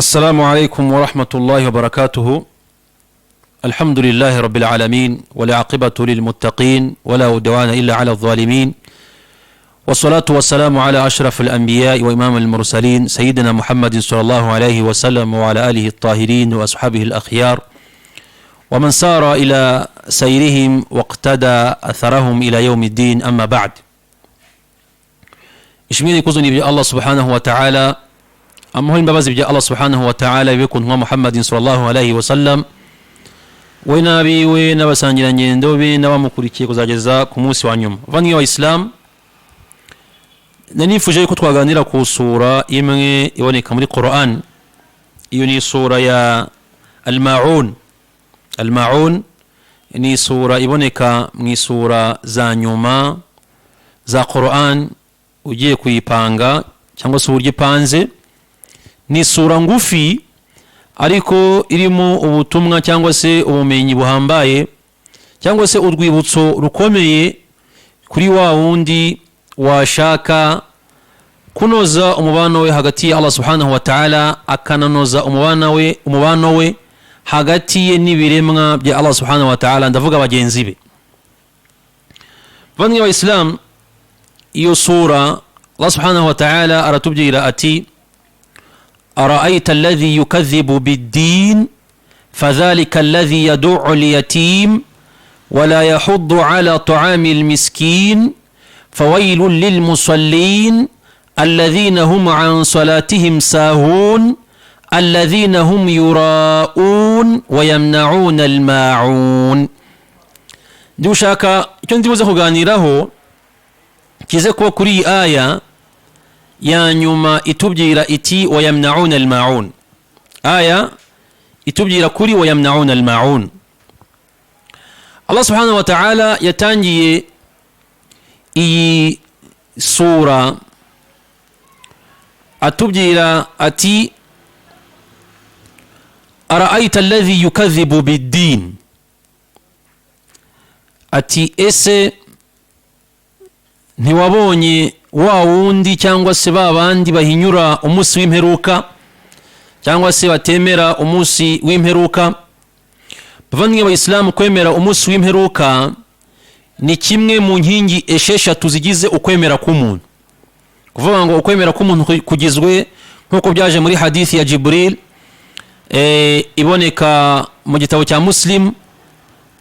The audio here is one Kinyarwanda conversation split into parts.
السلام عليكم ورحمة الله وبركاته. الحمد لله رب العالمين والعاقبة للمتقين ولا عدوان إلا على الظالمين، والصلاة والسلام على أشرف الأنبياء وإمام المرسلين سيدنا محمد صلى الله عليه وسلم وعلى آله الطاهرين وأصحابه الأخيار ومن سار إلى سيرهم واقتدى أثرهم إلى يوم الدين. أما بعد، ishimwe kuzuni bya Allah subhanahu wa ta'ala, amuhimba imbabazi bya Allah subhanahu wa ta'ala bikuntu Muhammadin sallallahu alayhi wa sallam we nabiwe n'abasangira ngendo be n'abamukurikiye kuzageza ku munsi wa nyuma. Bavandimwe wa Islam, nanifuje ko twaganira ku sura imwe iboneka muri Quran. Iyo ni sura ya Al-Ma'un. Al-Ma'un ni sura iboneka mu sura za nyuma za Quran ugiye kuyipanga cyangwa se uburyo ipanze. Ni sura ngufi ariko irimo ubutumwa cyangwa se ubumenyi buhambaye cyangwa se urwibutso rukomeye kuri wa wundi washaka kunoza umubano we hagati ya Allah subhanahu wa ta'ala, akananoza umubano we hagati ye n'ibiremwa bya Allah subhanahu wa ta'ala, ndavuga bagenzi be. Bavandimwe wa Islam, iyo sura Allah subhanahu wa ta'ala aratubwira ati: أرأيت الذي يكذب بالدين فذلك الذي يدع اليتيم ولا يحض على طعام المسكين فويل للمصلين الذين هم عن صلاتهم ساهون الذين هم يراءون ويمنعون الماعون. dushaka icyo ndibuze kuganiraho kize kuba kuri aya ya nyuma itubwira iti wayamnauna almaun. Aya itubwira kuri wayamnauna almaun. Allah subhanahu wa ta'ala yatangiye iyi sura atubwira ati: ara'aita alladhi yukadhibu bid-din. Ati ese ntiwabonye wa wundi cyangwa se babandi bahinyura umunsi w'imperuka cyangwa se batemera umunsi w'imperuka? Bavandimwe wa Islam, kwemera umunsi w'imperuka ni kimwe mu nkingi esheshatu zigize ukwemera k'umuntu. Kuvuga ngo ukwemera k'umuntu kugizwe nkuko byaje muri hadithi ya Jibril iboneka mu gitabo cya Muslim,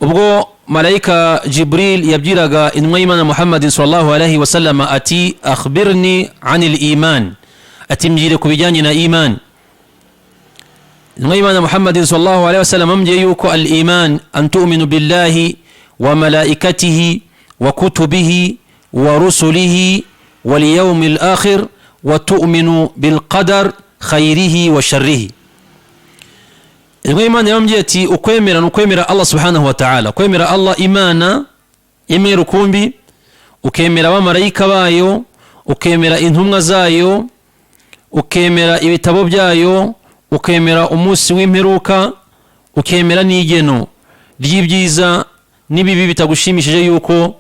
ubwo malaika Jibril yabwiraga intumwa y'Imana Muhammadin sallallahu alayhi wa sallam ati: akhbirni anil iman, ati mbwire ku bijyanye na iman. Intumwa y'Imana Muhammadin sallallahu alayhi wa sallam ambwiye yuko al iman an tu'minu billahi wa malaikatihi wa kutubihi wa rusulihi wal yawmil akhir wa tu'minu bil qadar khayrihi wa sharrihi. Intumwa y'Imana yambwiye ati ukwemera nukwemera Allah subhanahu wa ta'ala, kwemera Allah imana imwe rukumbi, ukemera abamarayika bayo, ukemera intumwa zayo, ukemera ibitabo byayo, ukemera umunsi w'imperuka, ukemera n'igeno ry'ibyiza n'ibibi bitagushimishije yuko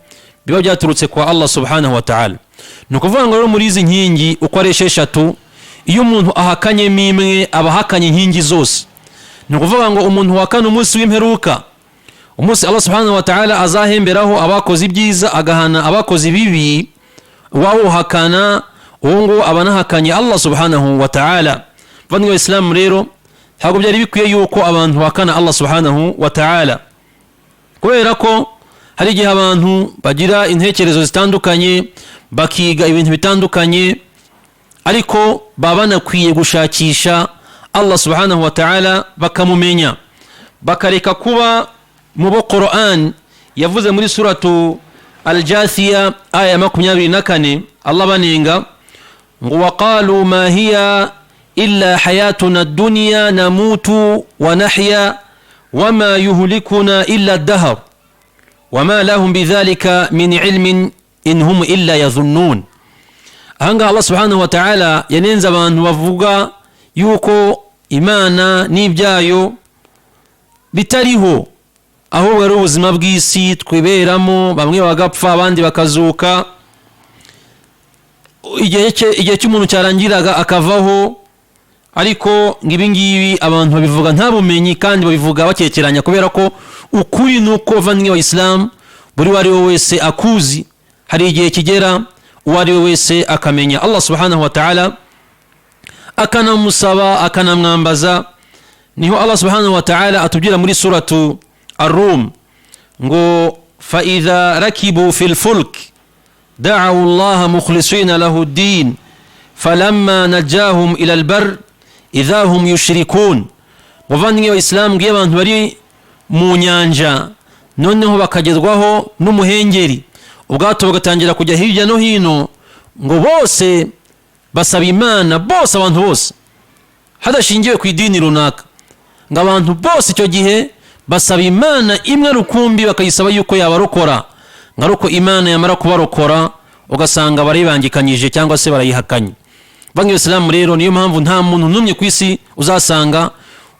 biba byaturutse kwa Allah subhanahu wa ta'ala. Nukuvuga ngo rero muri izi nkingi uko ari esheshatu, iyo umuntu ahakanye imwe aba ahakanye inkingi zose. Nukuvuga ngo umuntu wakana umunsi w'imperuka, umunsi Allah subhanahu wa ta'ala azahemberaho abakoze ibyiza agahana abakoze ibibi, wawo hakana uwo ngo abanahakanye Allah subhanahu wa ta'ala. Bavandimwe Islam, rero ntabwo byari bikwiye yuko abantu bakana Allah subhanahu wa ta'ala, kubera ko hari igihe abantu bagira intekerezo zitandukanye, bakiga ibintu bitandukanye, ariko baba nakwiye gushakisha Allah subhanahu wa ta'ala bakamumenya, bakareka kuba mu bo Quran yavuze muri suratu Al-Jathiya aya 24 Allah banenga ngo waqalu ma hiya illa hayatuna ad-dunya namutu wa nahya wama yuhlikuna illa ad-dahr wama lahum bidhalika min ilmin in hum illa yadhunnun. Ahanga Allah subhanahu wa ta'ala yanenza abantu bavuga yuko imana n'ibyayo bitariho, aho ari ubuzima bw'isi twiberamo, bamwe bagapfa abandi bakazuka, igihe cy'umuntu cyarangiraga akavaho ariko ngibingibi abantu babivuga nta bumenyi kandi babivuga bakekeranya, kubera ko ukuri nuko bavandimwe wa Islam buri wari we wese akuzi, hari igihe kigera uwari we wese akamenya Allah subhanahu wa ta'ala, akanamusaba akanamwambaza. Niho Allah subhanahu wa ta'ala atubwira muri suratu Ar-Rum ngo fa idha rakibu fil fulk da'u Allah mukhlisina lahu ad-din falamma najahum ila al-barr idha hum yushrikun. Bavandimwe wa Islam, ngiye abantu bari mu nyanja noneho bakagezwaho n'umuhengeri, ubwato bugatangira kujya hirya no hino, ngo bose basaba Imana, bose abantu bose hadashingiwe ku idini runaka, ngo abantu bose icyo gihe basaba Imana imwe rukumbi, bakayisaba yuko yabarokora. Ngaruko Imana yamara kubarokora ugasanga baribangikanyije cyangwa se barayihakanye. Bangi Islam rero niyo mpamvu nta muntu numwe ku isi uzasanga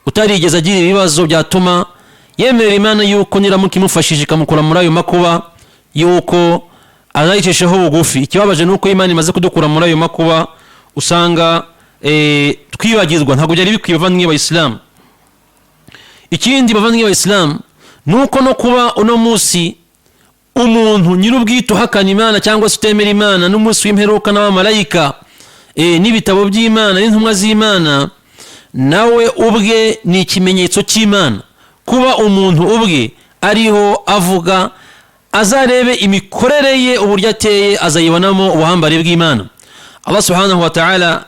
utarigeze agira ibibazo byatuma yemerera Imana yuko niramuka imufashije ikamukura muri ayo makuba yuko azayicesheho bugufi. Ikibabaje nuko Imana imaze kudukura muri ayo makuba usanga twibagizwa, ntabwo byari bikwiye bavandimwe wa Islam. Ikindi bavandimwe wa Islam nuko no kuba uno munsi umuntu nyirubwito hakana Imana cyangwa se utemera Imana n'umunsi w'imperuka n'abamarayika n'ibitabo by'Imana n'intumwa z'Imana, nawe ubwe ni ikimenyetso cy'Imana. Kuba umuntu ubwe ariho avuga, azarebe imikorere ye uburyo ateye, azayibonamo ubuhambare bw'Imana. Allah subhanahu wa ta'ala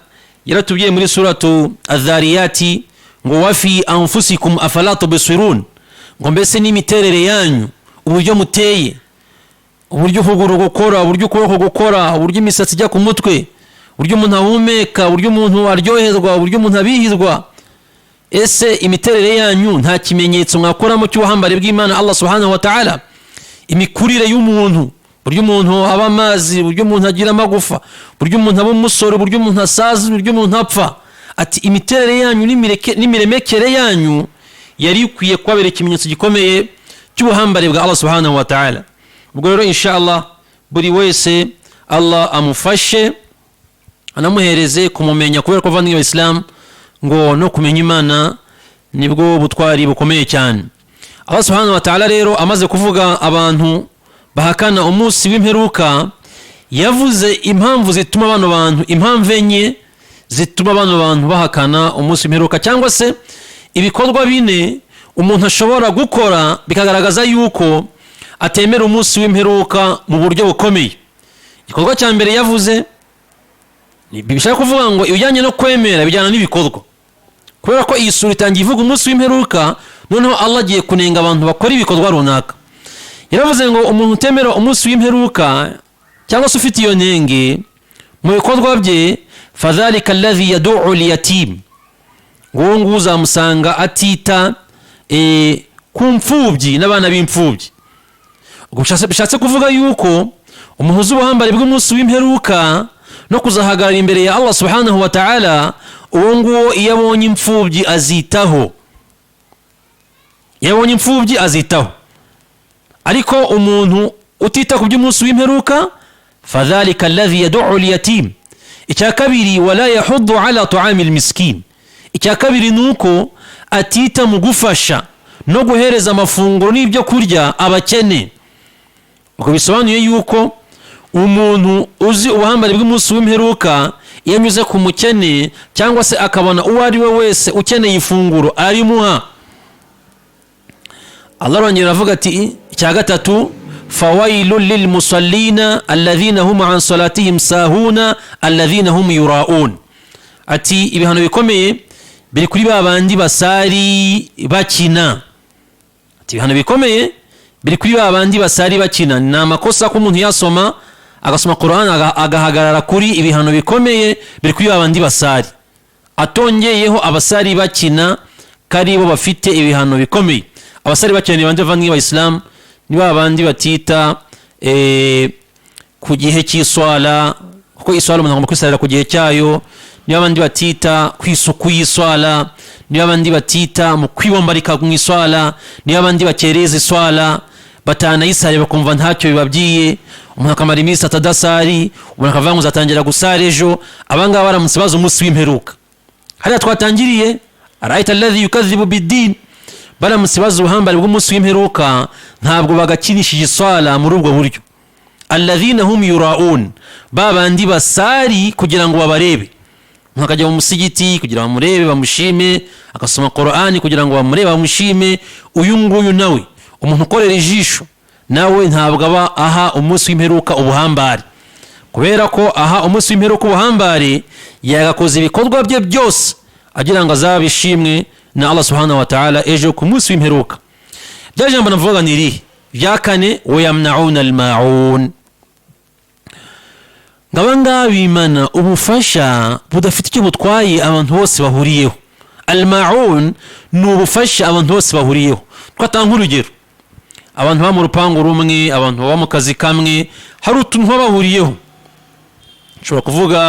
yaratubwiye muri suratu Adh-Dhariyati ngo wafi anfusikum afala tubsirun, ngo mbese n'imiterere yanyu uburyo muteye, uburyo ukuguru gukora, uburyo ukuboko gukora, uburyo imisatsi ijya ku mutwe, uburyo umuntu ahumeka, uburyo umuntu aryoherwa, uburyo umuntu abihizwa, ese imiterere yanyu nta kimenyetso mwakoramo cy'ubuhambare bw'Imana Allah subhanahu wa ta'ala? Imikurire y'umuntu, buryo umuntu aba amazi, buryo umuntu agira amagufa, buryo umuntu aba umusoro, buryo umuntu asaza, buryo umuntu apfa, ati imiterere yanyu n'imiremekere yanyu yari ikwiye kubabera ikimenyetso gikomeye cy'ubuhambare bwa Allah subhanahu wa ta'ala. Ubwo rero inshallah buri wese Allah amufashe anamuhereze kumumenya, kubera ko bavandimwe wa Islam ngo no kumenya Imana nibwo butwari bukomeye cyane. Allah subhanahu wa ta'ala rero amaze kuvuga abantu bahakana umunsi w'imperuka, yavuze impamvu zituma bano bantu, impamvu enye zituma bano bantu bahakana umunsi w'imperuka, cyangwa se ibikorwa bine umuntu ashobora gukora bikagaragaza yuko atemera umunsi w'imperuka mu buryo bukomeye. Igikorwa cya mbere yavuze bishaka kuvuga ngo ibijyanye no kwemera bijyana n'ibikorwa, kubera ko iyi sura itangiye ivuga umunsi w'imperuka, noneho Allah agiye kunenga abantu bakora ibikorwa runaka. Yaravuze ngo umuntu utemera umunsi w'imperuka cyangwa se ufite iyo ntenge mu bikorwa bye, fadhalika alladhi yad'u liyatim, ngo uzamusanga atita ku mfubyi n'abana b'imfubyi. Ubwo bishatse kuvuga yuko umuntu uzi ubuhambare bw'umunsi w'imperuka no kuzahagarara imbere ya Allah subhanahu wa ta'ala, uwo nguwo iyo abonye imfubyi azitaho, yabonye imfubyi azitaho. Ariko umuntu utita ku by'umunsi w'imperuka, fadhalika alladhi yad'u liyatim. Icya kabiri, wala yahuddu ala ta'amil miskin. Icya kabiri nuko atita mu gufasha no guhereza amafunguro n'ibyo kurya abakene. Ubwo bisobanuye yuko umuntu uzi ubuhambare bw'umunsi w'imperuka iyo anyuze ku mukene cyangwa se akabona uwo ari we wese ukeneye ifunguro arimuha. Allah arongera avuga ati icya gatatu, fawailul lil musallina alladhina hum an salatihim sahuna alladhina hum yuraun. Ati ibihano bikomeye biri kuri babandi basari bakina. Ati ibihano bikomeye biri kuri babandi basari bakina. Ni amakosa ko umuntu yasoma agasoma Qur'an agahagarara kuri ibihano bikomeye biri kuri babandi basari, atongeyeho abasari bakina kari bo bafite ibihano bikomeye. Abasari bakina ni bande bavandimwe wa Islam? Ni babandi batita ku gihe cy'iswala, kuko iswala umuntu agomba kwisarira ku gihe cyayo. Ni babandi batita ku isuku y'iswala, ni babandi batita mu kwibombarika mu iswala, ni babandi bakereza iswala batanayisare bakumva ntacyo bibabwiye. Umuntu akamara iminsi atadasari, umuntu akavuga ngo uzatangira gusara ejo. Abangaba baramutse baza umunsi w'imperuka hariya twatangiriye araita alladhi yukadhibu bid-din, baramutse bazi ubuhambare bw'umunsi w'imperuka ntabwo bagakinishije iswala muri ubwo buryo. Alladhina hum yuraun, babandi basari kugira ngo babarebe, nkakajya mu musigiti kugira bamurebe bamushime, akasoma Qur'ani kugira ngo bamurebe bamushime. Uyu nguyu nawe umuntu ukorera ijisho nawe ntabwo aba aha umunsi w'imperuka ubuhambare, kubera ko aha umunsi w'imperuka ubuhambare yagakoze ibikorwa bye byose agira ngo azabishimwe na Allah subhanahu wa ta'ala ejo ku munsi w'imperuka. Bya jambo navuga ni iri bya kane, wa yamna'una al-ma'un, ngabanga bimana ubufasha budafite icyo butwaye abantu bose bahuriyeho. Al-ma'un ni ubufasha abantu bose bahuriyeho. Twatanga urugero, abantu ba mu rupangu rumwe, abantu ba mu kazi kamwe, hari utuntu bahuriyeho. Dushobora kuvuga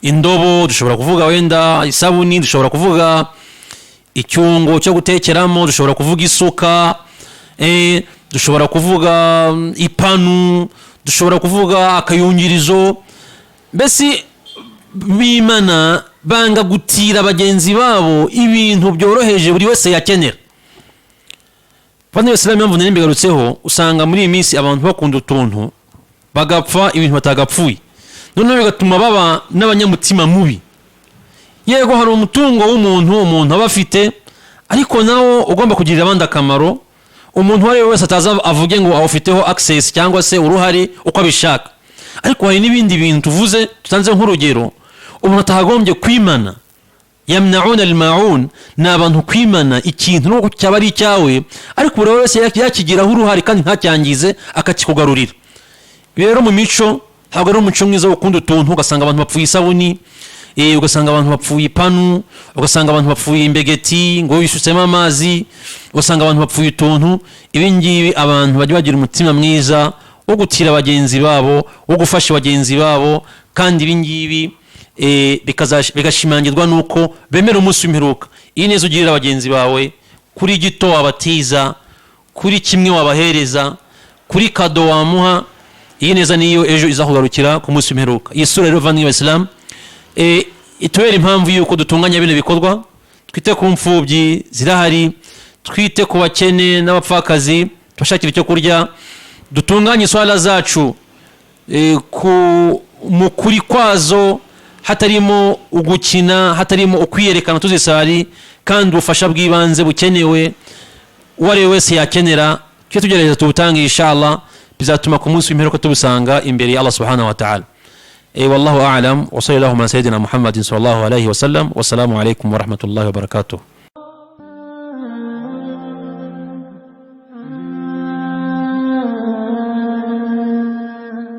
indobo, dushobora kuvuga wenda isabuni, dushobora kuvuga icyungo cyo gutekeramo, dushobora kuvuga isuka, dushobora kuvuga ipanu, dushobora kuvuga akayungirizo. Mbese bimana banga gutira bagenzi babo ibintu byoroheje buri wese yakenera. Bane Islam yamvu nene mbigarutseho, usanga muri iyi minsi abantu bakunda utuntu bagapfa ibintu batagapfuye, none bigatuma baba n'abanyamutima mubi. Yego hari umutungo umuntu aba afite, ariko nawo ugomba kugirira abandi akamaro. Umuntu wari wese ataza avuge ngo awufiteho access cyangwa se uruhare uko abishaka. Ariko hari n'ibindi bintu tuvuze tutanze nk'urugero, umuntu atagombye kwimana. Yamna'una al-ma'un, ni abantu kwimana ikintu no cyaba ari cyawe, ariko buri wese yakigiraho uruhare kandi ntacyangize akakikugarurira. Rero mu mico ntabwo ari umuco mwiza wo gukunda utuntu, ugasanga abantu bapfuye isabuni, ugasanga abantu bapfuye ipanu, ugasanga abantu bapfuye imbegeti ngo yisutsemo amazi, ugasanga abantu bapfuye utuntu. Ibi ngibi abantu bajya bagira umutima mwiza wo gutira bagenzi babo, wo gufasha bagenzi babo, kandi ibi ngibi bigashimangirwa nuko bemera umunsi w'imperuka. Iyi neza ugirira bagenzi bawe, kuri gito wabatiza, kuri kimwe wabahereza, kuri kado wamuha, iyi neza niyo ejo izakugarukira ku munsi w'imperuka. Iyi sura rero vanni y'Islam itubera impamvu yuko dutunganya bino bikorwa. Twite ku mfubyi zirahari, twite ku bakene n'abapfakazi, tubashakira icyo kurya, dutunganye swala zacu mu kuri kwazo, hatarimo ugukina, hatarimo ukwiyerekana tuzisari, kandi ubufasha bw'ibanze bukenewe uwari wese yakenera cyo tugerageza tubutange. Inshallah bizatuma ku munsi w'imperuka tubusanga imbere ya Allah subhanahu wa ta'ala. Wallahu a'lam wa sallallahu ala sayyidina Muhammadin sallallahu alayhi wa sallam. Wassalamu alaykum wa rahmatullahi wa barakatuh.